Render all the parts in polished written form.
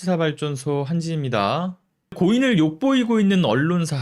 시사발전소 한지입니다. 고인을 욕보이고 있는 언론사,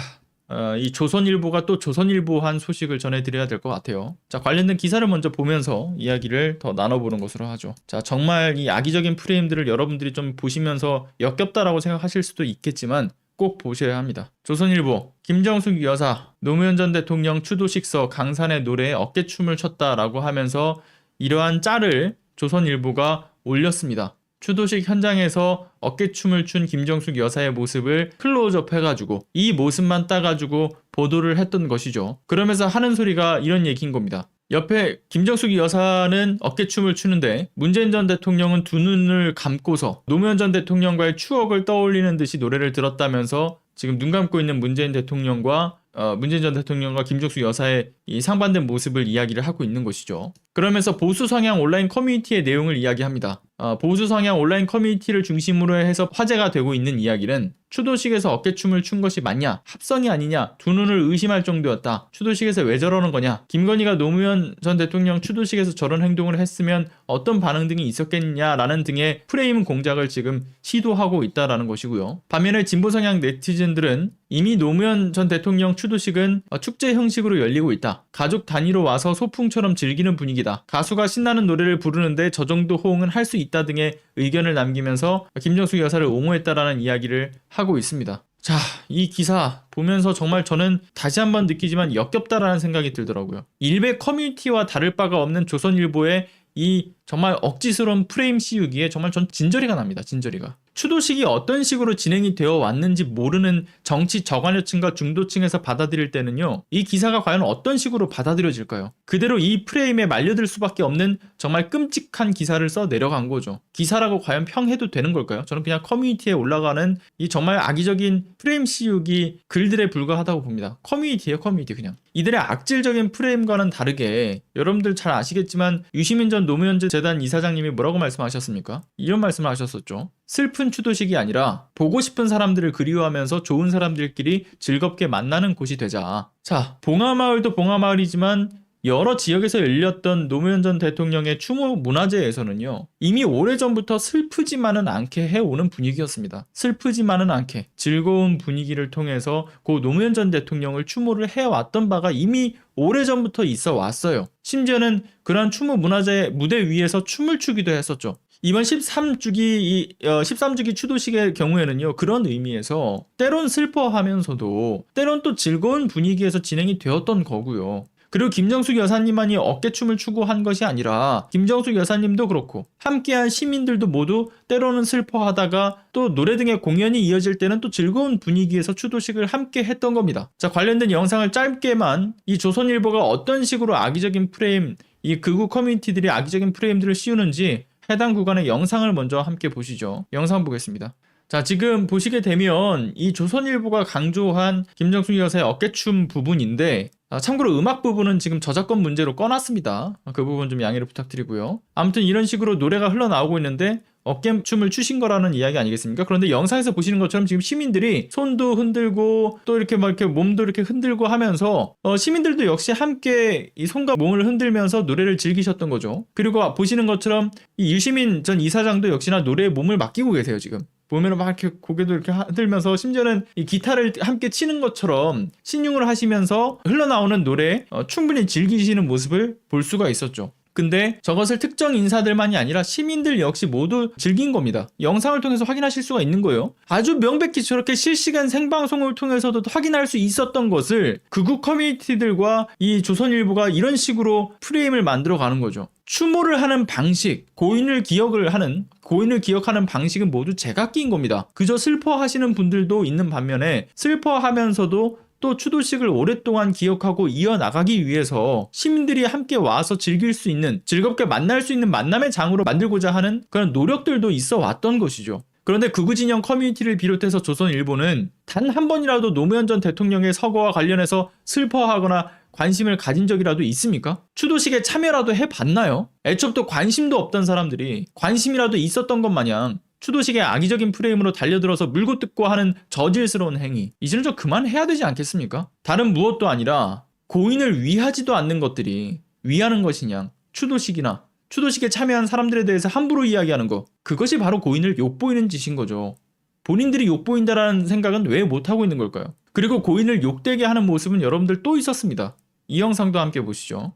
이 조선일보가 또 조선일보한 소식을 전해드려야 될 것 같아요. 자, 관련된 기사를 먼저 보면서 이야기를 더 나눠보는 것으로 하죠. 자, 정말 이 악의적인 프레임들을 여러분들이 좀 보시면서 역겹다라고 생각하실 수도 있겠지만 꼭 보셔야 합니다. 조선일보, 김정숙 여사, 노무현 전 대통령 추도식서 강산의 노래에 어깨춤을 췄다라고 하면서 이러한 짤을 조선일보가 올렸습니다. 추도식 현장에서 어깨춤을 춘 김정숙 여사의 모습을 클로즈업 해가지고 이 모습만 따가지고 보도를 했던 것이죠. 그러면서 하는 소리가 이런 얘기인 겁니다. 옆에 김정숙 여사는 어깨춤을 추는데 문재인 전 대통령은 두 눈을 감고서 노무현 전 대통령과의 추억을 떠올리는 듯이 노래를 들었다면서 지금 눈 감고 있는 문재인 전 대통령과 김정숙 여사의 이 상반된 모습을 이야기를 하고 있는 것이죠. 그러면서 보수 성향 온라인 커뮤니티의 내용을 이야기합니다. 보수 성향 온라인 커뮤니티를 중심으로 해서 화제가 되고 있는 이야기는 추도식에서 어깨춤을 춘 것이 맞냐? 합성이 아니냐? 두 눈을 의심할 정도였다. 추도식에서 왜 저러는 거냐? 김건희가 노무현 전 대통령 추도식에서 저런 행동을 했으면 어떤 반응 등이 있었겠냐라는 등의 프레임 공작을 지금 시도하고 있다라는 것이고요. 반면에 진보 성향 네티즌들은 이미 노무현 전 대통령 추도식은 축제 형식으로 열리고 있다. 가족 단위로 와서 소풍처럼 즐기는 분위기다. 가수가 신나는 노래를 부르는데 저 정도 호응은 할 수 있다 등의 의견을 남기면서 김정숙 여사를 옹호했다라는 이야기를 하고 있습니다. 자, 이 기사 보면서 정말 저는 다시 한번 느끼지만 역겹다라는 생각이 들더라고요. 일베 커뮤니티와 다를 바가 없는 조선일보의 이 정말 억지스러운 프레임 씌우기에 정말 전 진저리가 납니다. 진저리가. 추도식이 어떤 식으로 진행이 되어 왔는지 모르는 정치 저관여층과 중도층에서 받아들일 때는요, 이 기사가 과연 어떤 식으로 받아들여질까요? 그대로 이 프레임에 말려들 수밖에 없는 정말 끔찍한 기사를 써 내려간 거죠. 기사라고 과연 평해도 되는 걸까요? 저는 그냥 커뮤니티에 올라가는 이 정말 악의적인 프레임 씌우기 글들에 불과하다고 봅니다. 커뮤니티예요, 커뮤니티 그냥. 이들의 악질적인 프레임과는 다르게 여러분들 잘 아시겠지만 유시민 전 노무현 재단 이사장님이 뭐라고 말씀하셨습니까? 이런 말씀을 하셨었죠. 슬픈 추도식이 아니라 보고 싶은 사람들을 그리워하면서 좋은 사람들끼리 즐겁게 만나는 곳이 되자. 자, 봉하마을도 봉하마을이지만 여러 지역에서 열렸던 노무현 전 대통령의 추모 문화제에서는요, 이미 오래전부터 슬프지만은 않게 해오는 분위기였습니다. 슬프지만은 않게 즐거운 분위기를 통해서 고 노무현 전 대통령을 추모를 해왔던 바가 이미 오래전부터 있어 왔어요. 심지어는 그러한 추모 문화제 무대 위에서 춤을 추기도 했었죠. 이번 13주기 추도식의 경우에는요, 그런 의미에서 때론 슬퍼하면서도 때론 또 즐거운 분위기에서 진행이 되었던 거고요. 그리고 김정숙 여사님만이 어깨춤을 추고 한 것이 아니라 김정숙 여사님도 그렇고 함께한 시민들도 모두 때로는 슬퍼하다가 또 노래 등의 공연이 이어질 때는 또 즐거운 분위기에서 추도식을 함께 했던 겁니다. 자, 관련된 영상을 짧게만 이 조선일보가 어떤 식으로 악의적인 프레임, 이 극우 커뮤니티들이 악의적인 프레임들을 씌우는지 해당 구간의 영상을 먼저 함께 보시죠. 영상 보겠습니다. 자, 지금 보시게 되면 이 조선일보가 강조한 김정숙 여사의 어깨춤 부분인데, 참고로 음악 부분은 지금 저작권 문제로 꺼놨습니다. 그 부분 좀 양해를 부탁드리고요. 아무튼 이런 식으로 노래가 흘러나오고 있는데 어깨춤을 추신 거라는 이야기 아니겠습니까? 그런데 영상에서 보시는 것처럼 지금 시민들이 손도 흔들고 또 이렇게 막 이렇게 몸도 이렇게 흔들고 하면서 시민들도 역시 함께 이 손과 몸을 흔들면서 노래를 즐기셨던 거죠. 그리고 보시는 것처럼 이 유시민 전 이사장도 역시나 노래에 몸을 맡기고 계세요, 지금. 보면은 막 이렇게 고개도 이렇게 흔들면서 심지어는 이 기타를 함께 치는 것처럼 신용을 하시면서 흘러나오는 노래에 충분히 즐기시는 모습을 볼 수가 있었죠. 근데 저것을 특정 인사들만이 아니라 시민들 역시 모두 즐긴 겁니다. 영상을 통해서 확인하실 수가 있는 거예요. 아주 명백히 저렇게 실시간 생방송을 통해서도 확인할 수 있었던 것을 극우 커뮤니티들과 이 조선일보가 이런 식으로 프레임을 만들어 가는 거죠. 추모를 하는 방식, 고인을 기억하는 방식은 모두 제각기인 겁니다. 그저 슬퍼하시는 분들도 있는 반면에 슬퍼하면서도 또 추도식을 오랫동안 기억하고 이어나가기 위해서 시민들이 함께 와서 즐길 수 있는, 즐겁게 만날 수 있는 만남의 장으로 만들고자 하는 그런 노력들도 있어 왔던 것이죠. 그런데 극우 진영 커뮤니티를 비롯해서 조선일보는 단 한 번이라도 노무현 전 대통령의 서거와 관련해서 슬퍼하거나 관심을 가진 적이라도 있습니까? 추도식에 참여라도 해봤나요? 애초부터 관심도 없던 사람들이 관심이라도 있었던 것 마냥 추도식의 악의적인 프레임으로 달려들어서 물고 뜯고 하는 저질스러운 행위, 이제는 좀 그만해야 되지 않겠습니까? 다른 무엇도 아니라 고인을 위하지도 않는 것들이 위하는 것이냐, 추도식이나 추도식에 참여한 사람들에 대해서 함부로 이야기하는 거, 그것이 바로 고인을 욕보이는 짓인 거죠. 본인들이 욕보인다라는 생각은 왜 못하고 있는 걸까요? 그리고 고인을 욕되게 하는 모습은 여러분들 또 있었습니다. 이 영상도 함께 보시죠.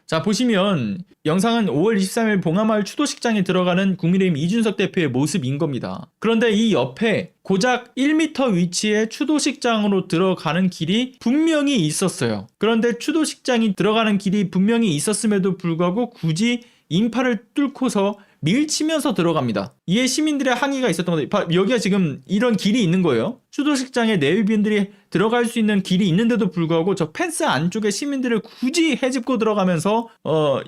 자, 보시면 영상은 5월 23일 봉하마을 추도식장에 들어가는 국민의힘 이준석 대표의 모습인 겁니다. 그런데 이 옆에 고작 1m 위치의 추도식장으로 들어가는 길이 분명히 있었어요. 그런데 추도식장이 들어가는 길이 분명히 있었음에도 불구하고 굳이 인파를 뚫고서 밀치면서 들어갑니다. 이에 시민들의 항의가 있었던 건데, 여기가 지금 이런 길이 있는 거예요. 추도식장에 내외비원들이 들어갈 수 있는 길이 있는데도 불구하고 저 펜스 안쪽에 시민들을 굳이 헤집고 들어가면서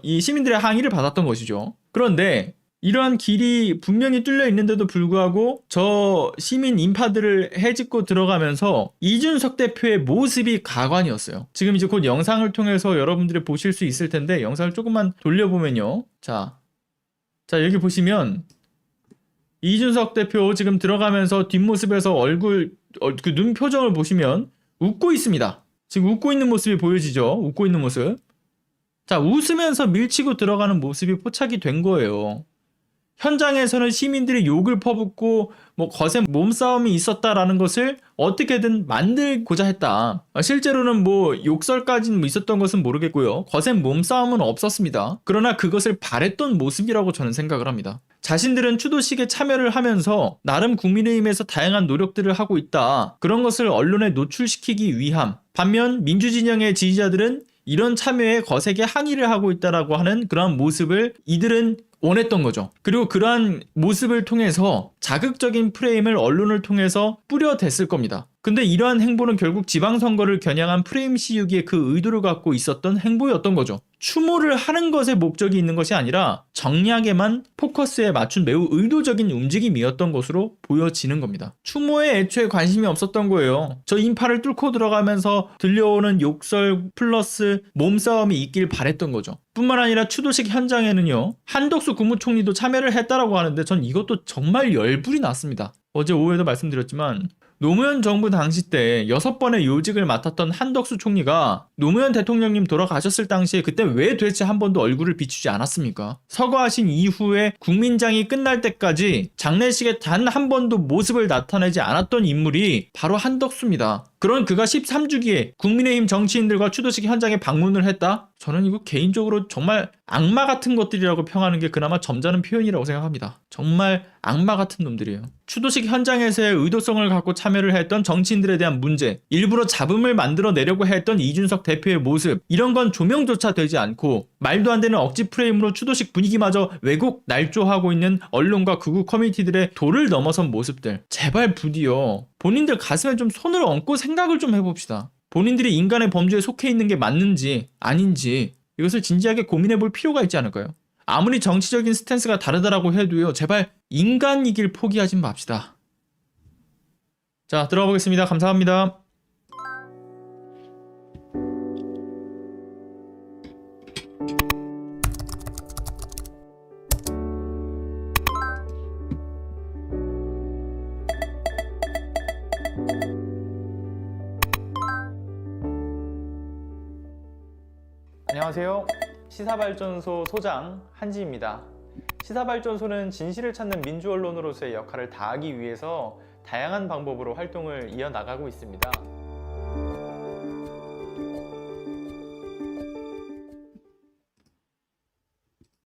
이 시민들의 항의를 받았던 것이죠. 그런데 이러한 길이 분명히 뚫려 있는데도 불구하고 저 시민 인파들을 헤집고 들어가면서 이준석 대표의 모습이 가관이었어요. 지금 이제 곧 영상을 통해서 여러분들이 보실 수 있을 텐데, 영상을 조금만 돌려보면요. 자, 여기 보시면 이준석 대표 지금 들어가면서 뒷모습에서 얼굴 그 눈 표정을 보시면 웃고 있습니다. 지금 웃고 있는 모습이 보여지죠. 웃고 있는 모습. 자, 웃으면서 밀치고 들어가는 모습이 포착이 된 거예요. 현장에서는 시민들이 욕을 퍼붓고 거센 몸싸움이 있었다라는 것을 어떻게든 만들고자 했다. 실제로는 욕설까지는 있었던 것은 모르겠고요. 거센 몸싸움은 없었습니다. 그러나 그것을 바랬던 모습이라고 저는 생각을 합니다. 자신들은 추도식에 참여를 하면서 나름 국민의힘에서 다양한 노력들을 하고 있다. 그런 것을 언론에 노출시키기 위함. 반면 민주진영의 지지자들은 이런 참여에 거세게 항의를 하고 있다라고 하는 그러한 모습을 이들은 원했던 거죠. 그리고 그러한 모습을 통해서 자극적인 프레임을 언론을 통해서 뿌려댔을 겁니다. 근데 이러한 행보는 결국 지방선거를 겨냥한 프레임 씌우기에 그 의도를 갖고 있었던 행보였던 거죠. 추모를 하는 것에 목적이 있는 것이 아니라 정략에만 포커스에 맞춘 매우 의도적인 움직임이었던 것으로 보여지는 겁니다. 추모에 애초에 관심이 없었던 거예요. 저 인파를 뚫고 들어가면서 들려오는 욕설 플러스 몸싸움이 있길 바랬던 거죠. 뿐만 아니라 추도식 현장에는요, 한덕수 국무총리도 참여를 했다라고 하는데 전 이것도 정말 열불이 났습니다. 어제 오후에도 말씀드렸지만 노무현 정부 당시 때 6번의 요직을 맡았던 한덕수 총리가 노무현 대통령님 돌아가셨을 당시에 그때 왜 도대체 한 번도 얼굴을 비추지 않았습니까? 서거하신 이후에 국민장이 끝날 때까지 장례식에 단 한 번도 모습을 나타내지 않았던 인물이 바로 한덕수입니다. 그런 그가 13주기에 국민의힘 정치인들과 추도식 현장에 방문을 했다? 저는 이거 개인적으로 정말 악마 같은 것들이라고 평하는 게 그나마 점잖은 표현이라고 생각합니다. 정말 악마 같은 놈들이에요. 추도식 현장에서의 의도성을 갖고 참여를 했던 정치인들에 대한 문제, 일부러 잡음을 만들어내려고 했던 이준석 대표의 모습, 이런 건 조명조차 되지 않고 말도 안 되는 억지 프레임으로 추도식 분위기마저 왜곡 날조하고 있는 언론과 극우 커뮤니티들의 도를 넘어선 모습들, 제발 부디요 본인들 가슴에 좀 손을 얹고 생각을 좀 해봅시다. 본인들이 인간의 범죄에 속해 있는 게 맞는지 아닌지 이것을 진지하게 고민해 볼 필요가 있지 않을까요? 아무리 정치적인 스탠스가 다르다라고 해도요, 제발 인간이길 포기하지 맙시다. 자, 들어가 보겠습니다. 감사합니다. 안녕하세요. 시사발전소 소장 한지입니다. 시사발전소는 진실을 찾는 민주언론으로서의 역할을 다하기 위해서 다양한 방법으로 활동을 이어나가고 있습니다.